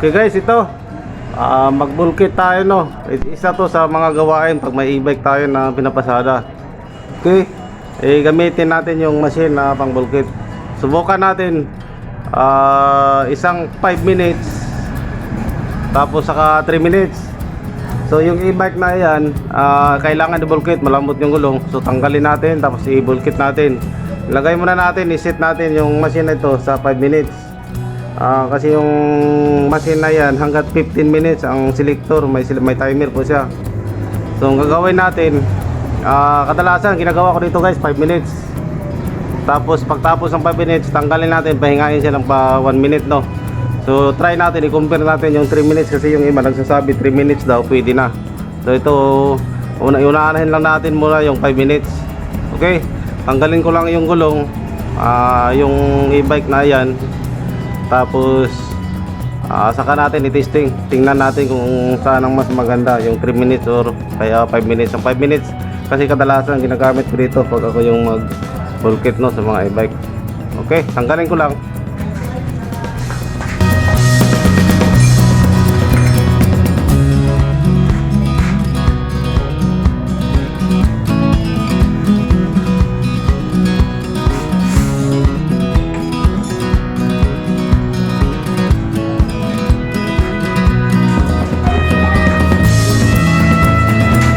Okay guys, ito magbulkit tayo, no. Isa to sa mga gawain pag may e-bike tayo na pinapasada. Okay, gamitin natin yung machine na pangbulkit. Subukan natin isang 5 minutes, tapos saka 3 minutes. So yung e-bike na yan, kailangan i-bulkit, malambot yung gulong. So tanggalin natin, tapos i-bulkit natin. Ilagay muna natin, i-set natin yung machine na ito sa 5 minutes. Kasi yung machine na yan hanggat 15 minutes ang selector, may timer po siya. So ang gagawin natin, kadalasan ginagawa ko dito guys 5 minutes. Tapos pagtapos ng 5 minutes, tanggalin natin, pahingain siya ng pa 1 minute, no. So try natin, i-compare natin yung 3 minutes, kasi yung iba nagsasabi 3 minutes daw pwede na. So ito, unahin lang natin muna yung 5 minutes. Okay, tanggalin ko lang yung gulong, yung e-bike na yan. Tapos saka natin i-testing, tingnan natin kung saan ang mas maganda, yung 3 minutes or kaya 5 minutes. Yung 5 minutes kasi kadalasan ginagamit ko dito pag ako yung mag-bulkit, no, sa mga e-bike. Okay, tanggalin ko lang.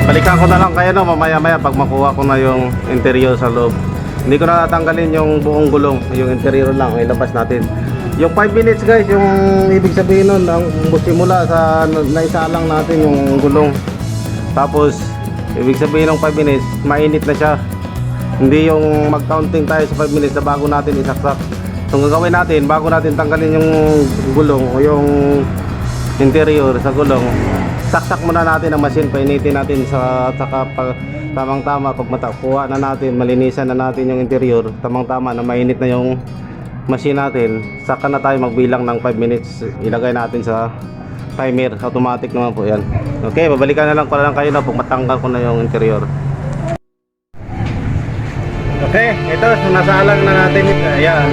Balikan ko na lang kayo, no, mamaya-maya pag makuha ko na yung interior sa loob. Hindi ko na tatanggalin yung buong gulong, yung interior lang ilabas natin. Yung 5 minutes guys, yung ibig sabihin nun, ang simula sa naisalang natin yung gulong. Tapos ibig sabihin ng 5 minutes, mainit na siya. Hindi yung mag-counting tayo sa 5 minutes na bago natin isaksak. So ang gagawin natin, bago natin tanggalin yung gulong o yung interior sa gulong, saksak muna natin ang machine, painitin natin sa tamang-tama. Pag matakuha na natin, malinisan na natin yung interior, tamang-tama na mainit na yung machine natin, saka na tayo magbilang ng 5 minutes, ilagay natin sa timer, automatic naman po yan. Okay, babalikan na lang ko lang kayo na pag matanggal ko na yung interior. Okay, ito, nasalang na natin ito. Ayan,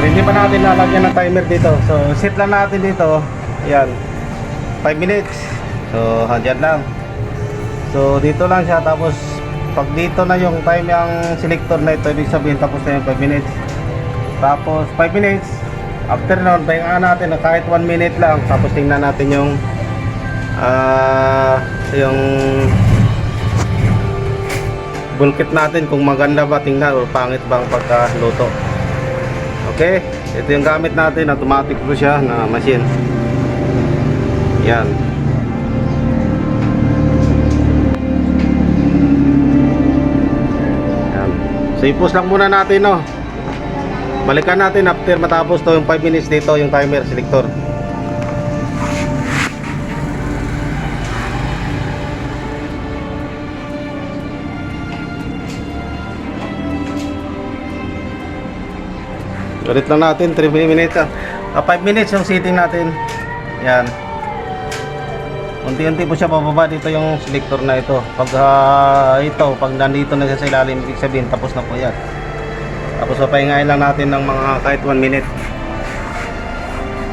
hindi pa natin lalagyan ng timer dito, so set lang natin dito. Ayan, 5 minutes. So handyan lang. So dito lang siya, tapos pag dito na yung time yung selector na ito, ibig sabihin tapos na yung 5 minutes. Tapos 5 minutes after nun, pahingaan natin na kahit 1 minute lang. Tapos tingnan natin yung bulkit natin, kung maganda ba tingnan o pangit ba ang pagkaluto. Okay, ito yung gamit natin, automatic po siya na machine. Yan. Yan. So i-pause lang muna natin, no. Balikan natin after matapos to yung 5 minutes dito, yung timer selector. Ulit lang natin 3 minutes. 5 minutes yung setting natin. Yan. Unti-unti po siya bababa dito yung selector na ito. Pag pag nandito na siya sa ilalim, ibig sabihin tapos na po yan. Tapos papahingain lang natin ng mga kahit 1 minute.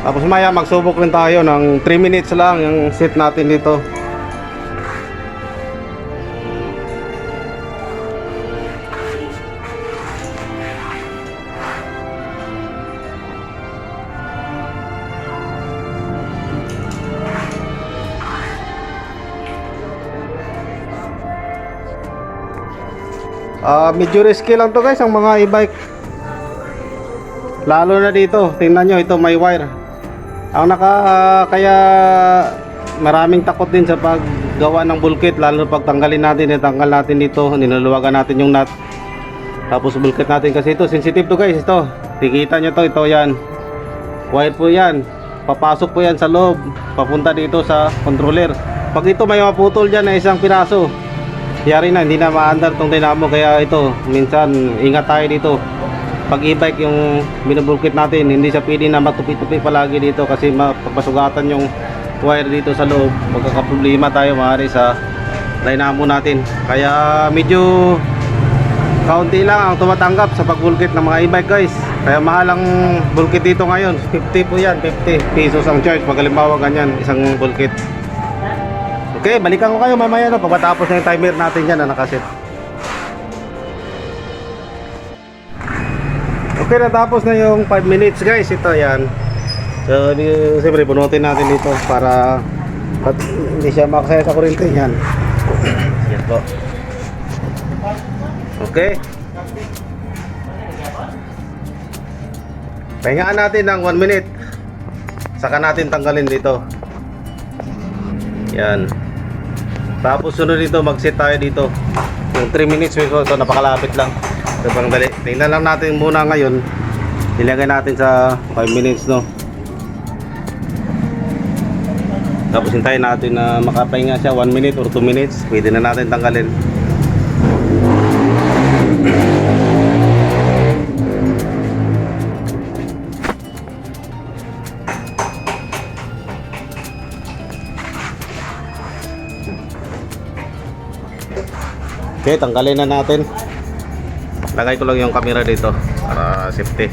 Tapos maya magsubok rin tayo ng 3 minutes lang yung set natin dito. Medyo risky lang to guys ang mga e-bike, lalo na dito. Tingnan nyo, ito may wire. Ang kaya maraming takot din sa paggawa ng bulkit, lalo na pag tanggalin natin, itanggal natin dito, ninuluwagan natin yung nut, tapos bulkit natin. Kasi ito sensitive to guys, ito tikita nyo to, ito yan, wire po yan, papasok po yan sa loob, papunta dito sa controller. Pag ito may maputol dyan na isang piraso, yari na, hindi na ma-under tong dynamo. Kaya ito, minsan ingat tayo dito. Pag e-bike yung binubulkit natin, hindi siya pwede na matupi-tupi palagi dito, kasi mapapasugatan yung wire dito sa loob. Magkakaproblema tayo maaari sa dynamo natin. Kaya medyo kaunti lang ang tumatanggap sa pagbulkit ng mga e-bike guys. Kaya mahal ang bulkit dito ngayon. 50 po yan, 50 pesos ang charge. Pag halimbawa ganyan, isang bulkit. Okay, balikan ko kayo mamaya no, pagkatapos na yung timer natin yan na nakaset. Okay, natapos na yung 5 minutes guys. Ito yan. So, siyempre bunutin natin dito para hindi siya makasaya sa kuryente. Yan. Yan po. Okay. Pahingaan natin ng 1 minute. Saka natin tanggalin dito. Yan. Tapos sunod dito, mag-set tayo dito. Yung 3 minutes, so ito napakalapit lang. So pang dali. Tingnan lang natin muna ngayon. Ilagay natin sa 5 minutes, no. Tapos hintayin natin na makapahinga siya 1 minute or 2 minutes. Pwede na natin tanggalin. Okay, tanggalin na natin. Lagay ko lang yung camera dito para safety.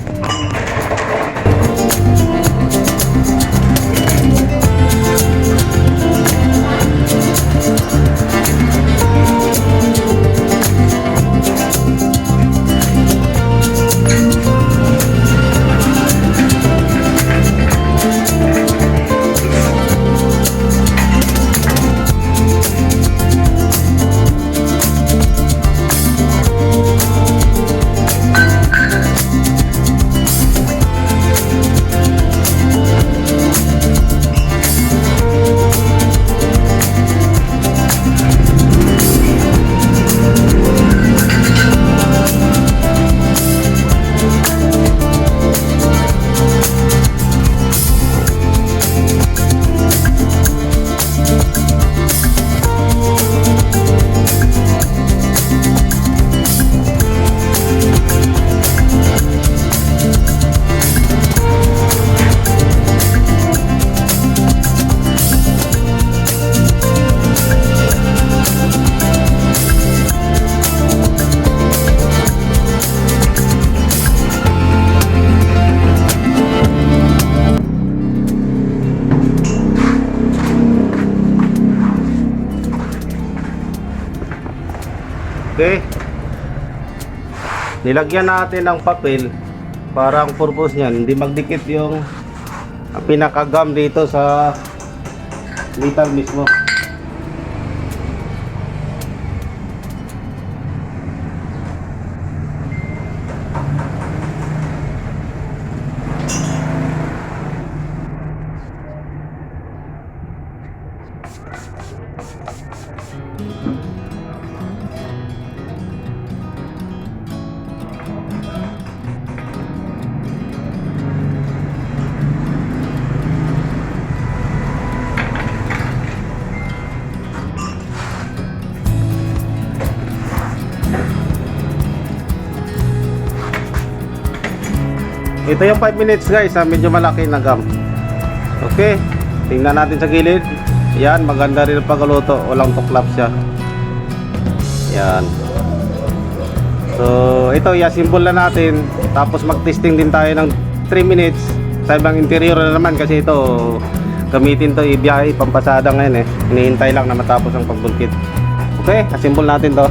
Okay. Nilagyan natin ng papel para ang purpose niyan hindi magdikit yung pinaka-gum dito sa metal mismo. Ito yung 5 minutes guys, medyo malaki na gum. Okay, tingnan natin sa gilid. Yan, maganda rin ang pagluto, walang tuklap siya. Yan. So ito, i-assemble na natin. Tapos mag-testing din tayo ng 3 minutes sa ibang interior na naman. Kasi ito, gamitin to ibiyahe, pampasada ngayon eh. Hinihintay lang na matapos ang pagbulkit. Okay, assemble natin to.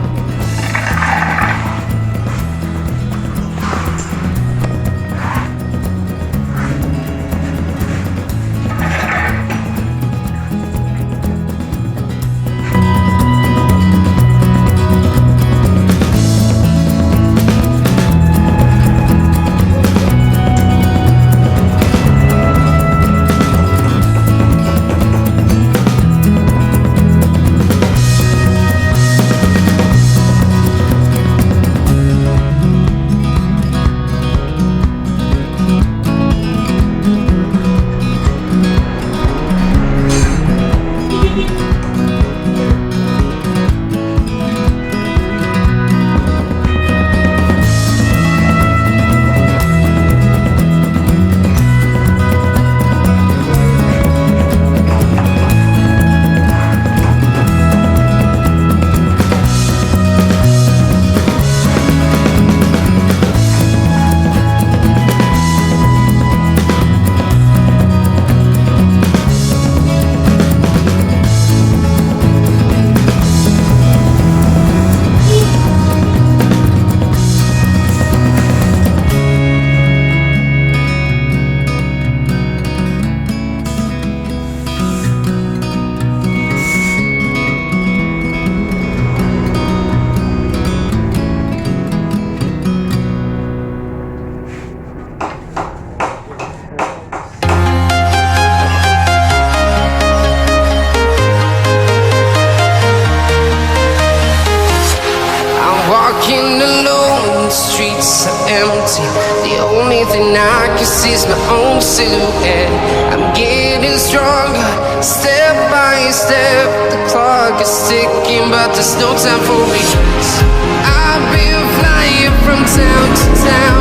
See, the only thing I can see is my own silhouette. I'm getting stronger, step by step. The clock is ticking, but there's no time for regrets. I've been flying from town to town,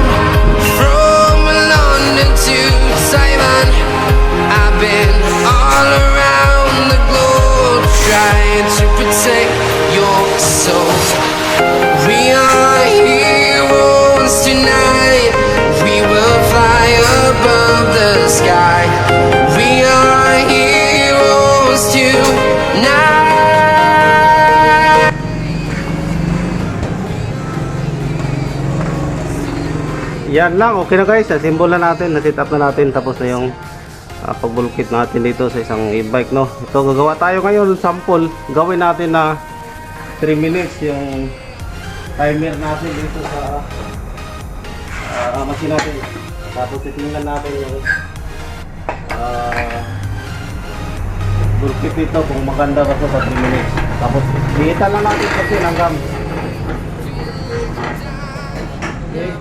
from London to Taiwan. I've been all around the globe, trying to protect your soul. We are heroes tonight. We will fly above the sky. We are heroes tonight. Yan lang, okay na guys. Simbol na natin, na-set up na natin. Tapos na yung pagbulkit natin dito sa isang e-bike, no. Ito, gagawa tayo ngayon sample. Gawin natin na 3 minutes yung timer natin dito sa machine natin. Tapos titingnan natin yung bulkit dito kung maganda ba sa 3 minutes. Tapos liitan lang natin kasi hanggang okay.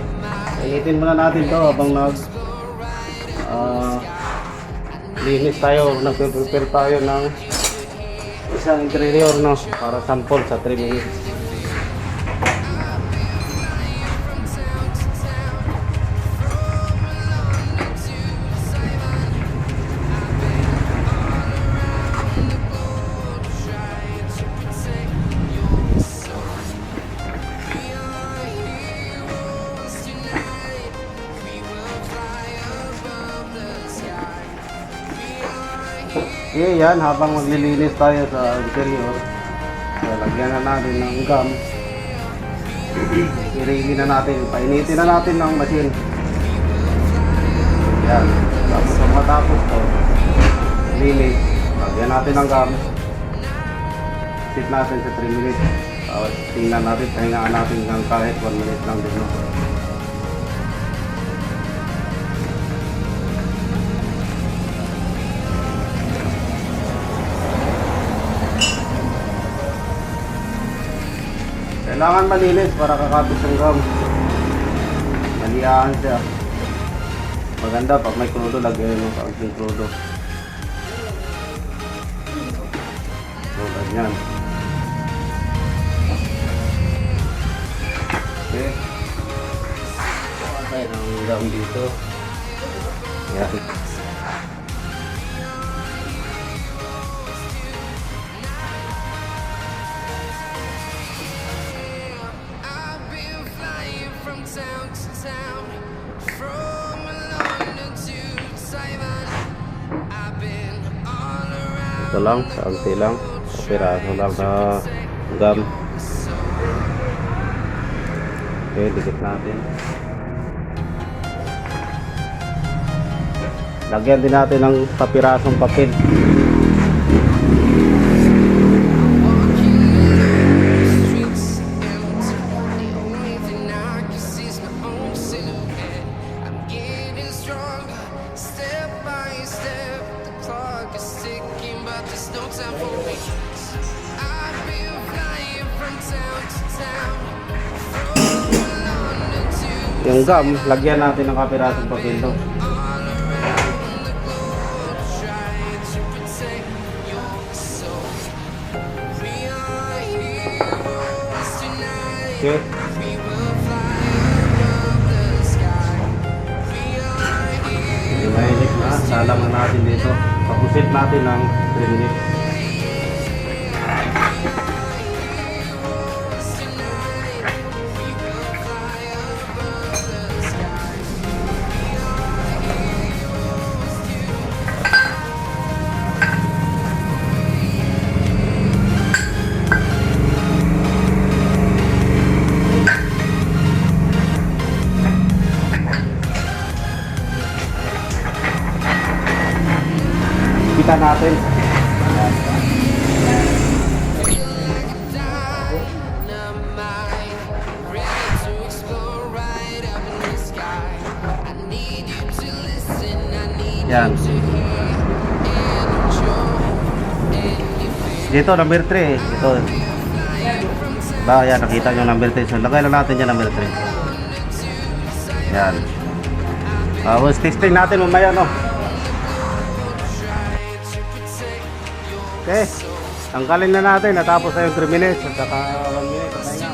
Initin muna natin to habang linis tayo, nagpe-prepare tayo ng isang interior, no, para sample sa 3 minutes. Okay, yan, habang maglilinis tayo sa interior, lagyan na natin ng gum. Irigin na natin, painitin na natin ng machine. Yan, tapos kung matapos to, linis, lagyan natin ng gum. Sit natin sa 3 minutes. Tapos tingnan natin, pahingaan natin ng kahit 1 minute lang din, no? Kailangan malinis para kakapit ng gum. Maliaan siya. Maganda pag may krudo, lagyan mo kaunting krudo. So, ganyan. Okay. Patay ng gum dito. Yan. Ito lang, kaunti lang, piraso lang na gum. Okay, dikit natin. Lagyan din natin ng papirasong papel. Yung gum, lagyan natin ng kapirasong papel to. Okay. Yung mainit na, salang na natin dito. Papusit natin ng 3 minutes. Kita natin. Yan. Dito number 3 ito. Ba, yan nakita nyo number 3. So lagay lang natin yan number 3. Yan. Tapos testing natin mamaya, no? Okay. Tanggalin na natin. Natapos na yung 3 minutes. At saka 1 minute. At nga.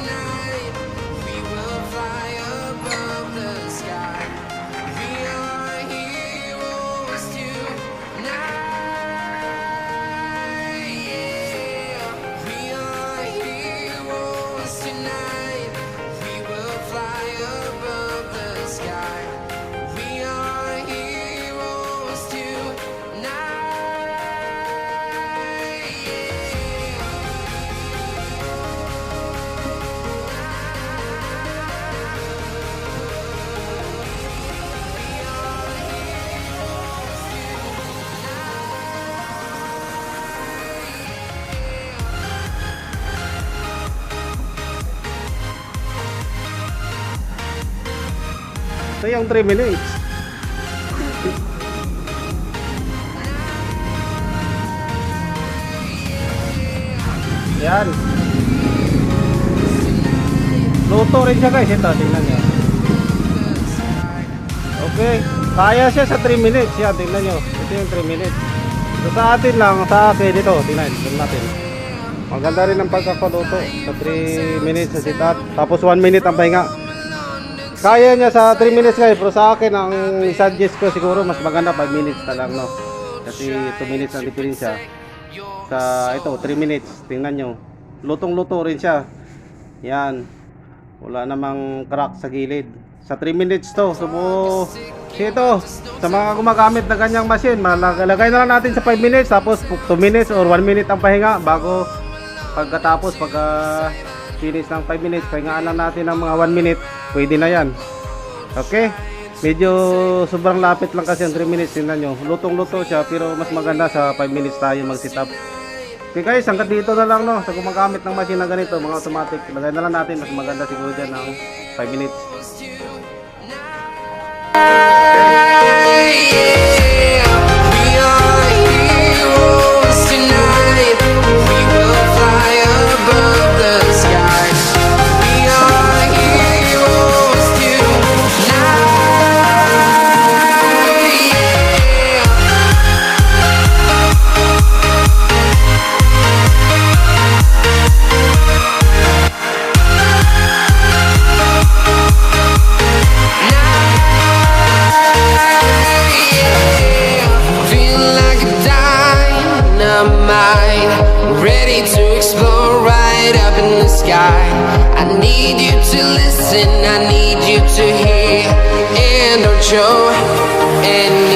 Ito yung 3 minutes. Yan. Luto rin siya guys. Ito, tingnan nyo. Okay. Kaya siya sa 3 minutes. Yan, tingnan nyo. Ito yung 3 minutes. So sa atin lang, sa akin dito. Tingnan natin. Maganda rin ang pagkakaluto. Sa 3 minutes sa sit-up. Tapos 1 minute ang pahinga. Kaya niya sa 3 minutes guys, pero sa akin ang suggest ko siguro mas maganda 5 minutes na lang, no? Kasi 2 minutes ang diferensya. Sa ito, 3 minutes, tingnan nyo. Lutong-luto rin siya. Yan. Wala namang crack sa gilid. Sa 3 minutes to. So, ito, sa mga gumagamit na ganyang machine, lagay na lang natin sa 5 minutes, tapos 2 minutes or 1 minute ang pahinga bago pagkatapos, finish ng 5 minutes, pahingaan lang natin ng mga 1 minute, pwede na yan. Okay? Medyo sobrang lapit lang kasi ang 3 minutes, tingnan nyo. Lutong-luto siya, pero mas maganda sa 5 minutes tayo mag-sit up. Okay guys, hanggang dito na lang, no? Sa gumagamit ng machine na ganito, mga automatic, lagay na lang natin, mas maganda siguro dyan ng 5 minutes. Ready to explore right up in the sky. I need you to listen, I need you to hear, and don't show any